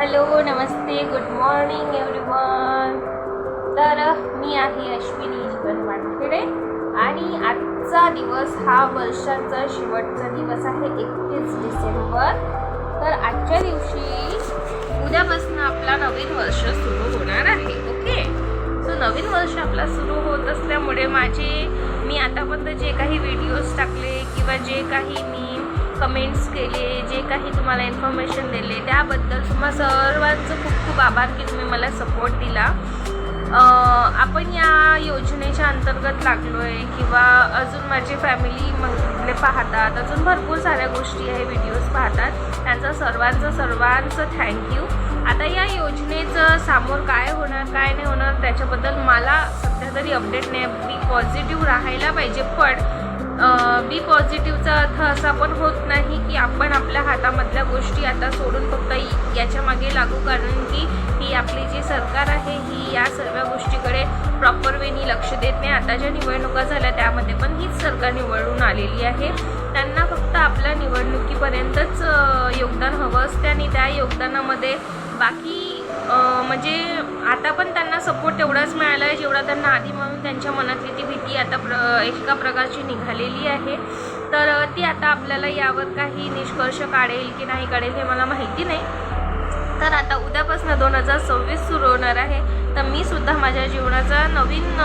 Hello, नमस्ते, good morning everyone. तर मी आहे अश्विनी जीवन वानखेडे आणि आजचा दिवस हा वर्षाचा शेवटचा दिवस आहे 31 डिसेंबर. तर आजच्या दिवशी उद्यापासून आपला नवीन वर्ष सुरू होणार आहे. ओके, सो नवीन वर्ष आपला सुरू होत असल्यामुळे मी आतापर्यंत जे काही व्हिडिओज टाकले किंवा जे काही मी कमेंट्स केले, जे काही तुम्हाला इन्फॉर्मेशन दिले त्याबद्दल तुम्हा सर्वांचं खूप खूप आभार की तुम्ही मला सपोर्ट दिला. आपण या योजनेच्या अंतर्गत लागलो आहे किंवा अजून माझी फॅमिली मग पाहतात, अजून भरपूर साऱ्या गोष्टी आहे, व्हिडिओज पाहतात, त्यांचं सर्वांचं थँक्यू. आता या योजनेचं समोर काय होणार काय नाही होणार त्याच्याबद्दल मला सध्या तरी अपडेट नाही. बी पॉझिटिव्ह राहायला पाहिजे, पण बी पॉझिटिव्हचा अर्थ असा पण होत नाही की आपण आपल्या हातामधल्या गोष्टी आता सोडून फक्त याच्या मागे लागू, कारण की ही आपली जी सरकार आहे ही या सर्व गोष्टीकडे प्रॉपर वेनी लक्ष देत नाही. आता ज्या निवडणुका झाल्या त्यामध्ये पण हीच सरकार निवडून आलेली आहे. त्यांना फक्त आपल्या निवडणुकीपर्यंतच योगदान हवं असते आणि त्या योगदानामध्ये बाकी म्हणजे आता पण त्यांना सपोर्ट तेवढाच मिळाला आहे जेवढा त्यांना आधी, म्हणून त्यांच्या मनातली ती भीती आता एका प्रकारची निघालेली आहे. तर ती आता आपल्याला यावर काही निष्कर्ष काढेल की नाही काढेल हे मला माहिती नाही. तर आता उद्यापासून 2026 सुरू होणार आहे. तर मी सुद्धा माझ्या जीवनाचा नवीन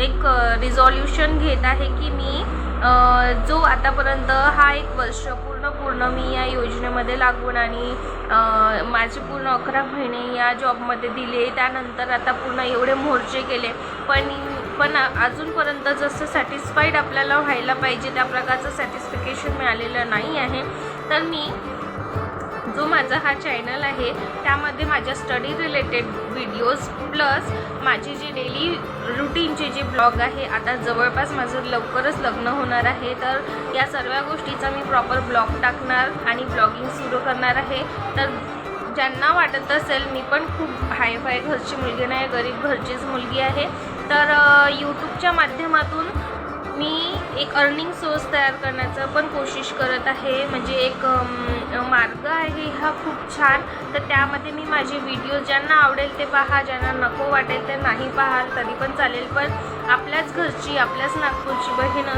एक रिझॉल्युशन घेत आहे की मी जो आतापर्यंत हा एक वर्ष पूर्ण मी या योजनेमध्ये लागून आणि माझे 11 महिने या जॉबमध्ये दिले, त्यानंतर आता पूर्ण एवढे मोर्चे केले, पण अजूनपर्यंत जसं सॅटिस्फाईड आपल्याला व्हायला पाहिजे त्या प्रकारचं सॅटिस्फिकेशन मिळालेलं नाही आहे. तर मी जो माझा हा चॅनल आहे त्यामध्ये माझ्या स्टडी रिलेटेड व्हिडिओज प्लस माझे जे डेली रुटीनचे जे ब्लॉग आहे, आता जवळपास माझं लवकरच लग्न होणार आहे, तर या सर्व गोष्टीचा मी प्रॉपर ब्लॉग टाकणार आणि ब्लॉगिंग सुरू करणार आहे. तर ज्यांना वाटत असेल मी पण खूप हायफाय घरची मुलगी नाही, गरीब घरचीच मुलगी आहे, तर यूट्यूबच्या माध्यमातून मी एक अर्निंग सोर्स तयार करण्याचं पण कोशिश करत आहे. म्हणजे एक मार्ग आहे हा खूप छान. तर त्यामध्ये मी माझे व्हिडिओ ज्यांना आवडेल ते पहा, ज्यांना नको वाटेल ते नाही पाहाल तरी पण चालेल, पण आपल्याच घरची आपल्याच नागपूरची बहीण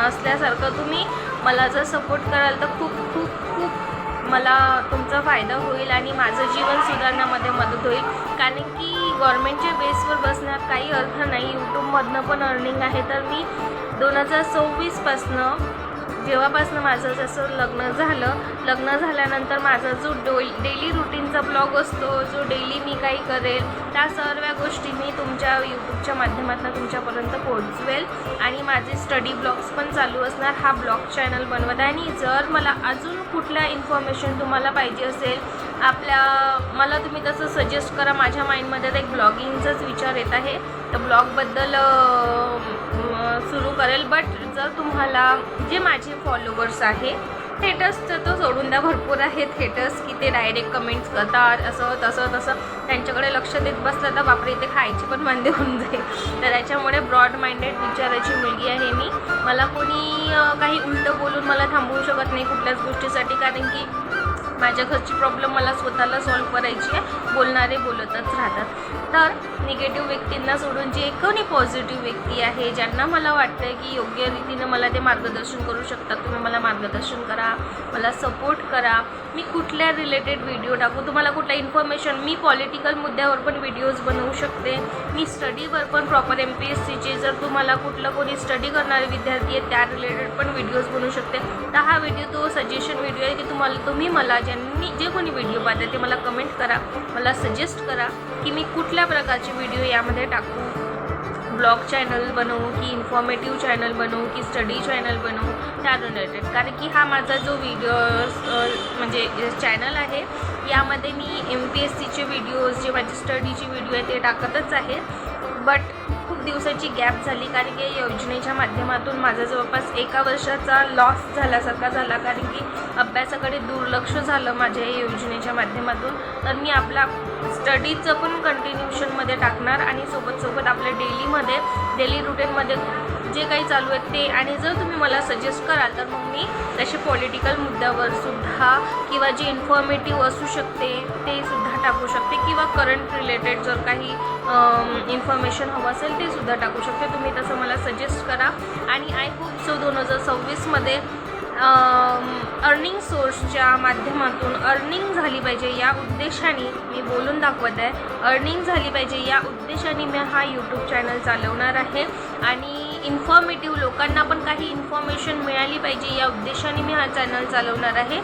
असल्यासारखं तुम्ही मला जर सपोर्ट कराल तर खूप खूप खूप मला तुमचा फायदा होईल आणि माझं जीवन सुधारण्यामध्ये मदत होईल. कारण की गव्हर्मेंटच्या बेसवर बसण्यात काही अर्थ नाही. यूट्यूबमधनं पण अर्निंग आहे. तर मी 2024पासनं जेव्हापासनं माझं जसं लग्न झाल्यानंतर माझा जो डेली रुटीनचा ब्लॉग असतो, जो डेली मी काही करेल त्या सर्व गोष्टी मी तुमच्या यूट्यूबच्या माध्यमातून तुमच्यापर्यंत पोहोचवेल आणि माझे स्टडी ब्लॉग्स पण चालू असणार. हा ब्लॉग चॅनल बनवत आहे आणि जर मला अजून कुठल्या इन्फॉर्मेशन तुम्हाला पाहिजे असेल मला तुम्ही तसं सजेस्ट करा. माझ्या माइंडमध्ये एक ब्लॉगिंगचाच विचार येत आहे, तर ब्लॉगबद्दल सुरू करेल. बट जर तुम्हाला जे माझे फॉलोवर्स आहे हेटर्सचं तो सोडून द्या, भरपूर आहेत हेटर्स की ते डायरेक्ट कमेंट्स करतात असं तसं, त्यांच्याकडे लक्ष देत बसलं तर बापरे इथे खायची पण बंद होऊन जाईल. तर त्याच्यामुळे ब्रॉड माइंडेड विचाराची मुलगी आहे मी. मला कोणी काही उलटं बोलून मला थांबवू शकत नाही कुठल्याच गोष्टीसाठी, कारण की माझ्या घरची प्रॉब्लेम मला स्वतःला सॉल्व्ह करायची आहे. बोलणारे बोलतच राहतात. तर निगेटिव्ह व्यक्तींना सोडून जे कोणी पॉझिटिव्ह व्यक्ती आहे, ज्यांना मला वाटतं आहे की योग्य रीतीनं मला ते मार्गदर्शन करू शकतात, तुम्ही मला मार्गदर्शन करा, मला सपोर्ट करा. मी कुठल्या रिलेटेड व्हिडिओ टाकू, तुम्हाला कुठल्या इन्फॉर्मेशन, मी पॉलिटिकल मुद्द्यावर पण व्हिडिओज बनवू शकते. मी स्टडीवर पण प्रॉपर MPSCचे जर तुम्हाला कुठलं कोणी स्टडी करणारे विद्यार्थी आहेत त्या रिलेटेड पण व्हिडिओज बनवू शकते. तर हा व्हिडिओ तो सजेशन व्हिडिओ आहे की तुम्ही मला जे कोणी व्हिडिओ पाहते ते मला कमेंट करा, मला सजेस्ट करा की मी कुठल्या प्रकारचे व्हिडिओ यामध्ये टाकू. ब्लॉग चॅनल बनवू की इन्फॉर्मेटिव्ह चॅनल बनवू की स्टडी चॅनल बनवू त्या रिलेटेड. कारण की हा माझा जो म्हणजे चॅनल आहे यामध्ये मी MPSCचे व्हिडिओज, जे माझे स्टडीचे व्हिडिओ आहे ते टाकतच आहे. बट खूप दिवसाची गॅप झाली कारण की या योजनेच्या माध्यमातून माझा जवळपास 1 वर्षाचा लॉस झाल्यासारखा झाला, कारण की अभ्यासाकडे दुर्लक्ष झालं माझ्या या योजनेच्या माध्यमातून. तर मी आपला स्टडीचं पण कंटिन्यूशनमध्ये टाकणार आणि सोबत आपल्या डेली रुटीनमध्ये जे काही चालू आहे ते, आणि जर तुम्ही मला सजेस्ट कराल तर मग मी तसे पॉलिटिकल मुद्द्यावर सुद्धा किंवा जे इन्फॉर्मेटिव्ह असू शकते ते सुद्धा टाकू शकते, किंवा करंट रिलेटेड जर काही इन्फॉर्मेशन हवं असेल ते सुद्धा टाकू शकते. तुम्ही तसं मला सजेस्ट करा. आणि आय होप सो 2026मध्ये अर्निंग सोर्सच्या माध्यमातून अर्निंग झाली पाहिजे या उद्देशाने मी बोलून दाखवत आहे. अर्निंग झाली पाहिजे या उद्देशाने मी हा यूट्यूब चॅनल चालवणार आहे. आणि इन्फॉर्मेटिव्ह लोकांना पण काही इन्फॉर्मेशन मिळाली पाहिजे या उद्देशाने मी हा चॅनल चालवणार आहे.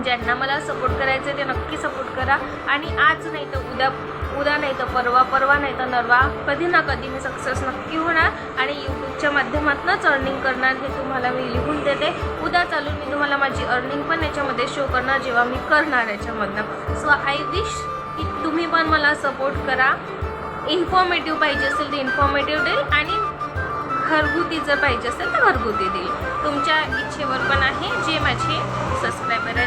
ज्यांना मला सपोर्ट करायचं आहे ते नक्की सपोर्ट करा. आणि आज नाही तर उद्या नाही तर परवा नाही तर नरवा कधी ना कधी मी सक्सेस नक्की होणार आणि यूट्यूबच्या माध्यमातूनच अर्निंग करणार हे तुम्हाला मी लिहून देते. उद्या चालून मी तुम्हाला माझी अर्निंग पण याच्यामध्ये शो करणार जेव्हा मी करणार याच्यामधनं. सो आय विश की तुम्ही पण मला सपोर्ट करा. इन्फॉर्मेटिव्ह पाहिजे असेल तर इन्फॉर्मेटिव्ह देईल, आणि घरगुती जर पाहिजे असेल तर घरगुती देईल. तुमच्या इच्छेवर पण आहे. जे माझे सबस्क्रायबर आहेत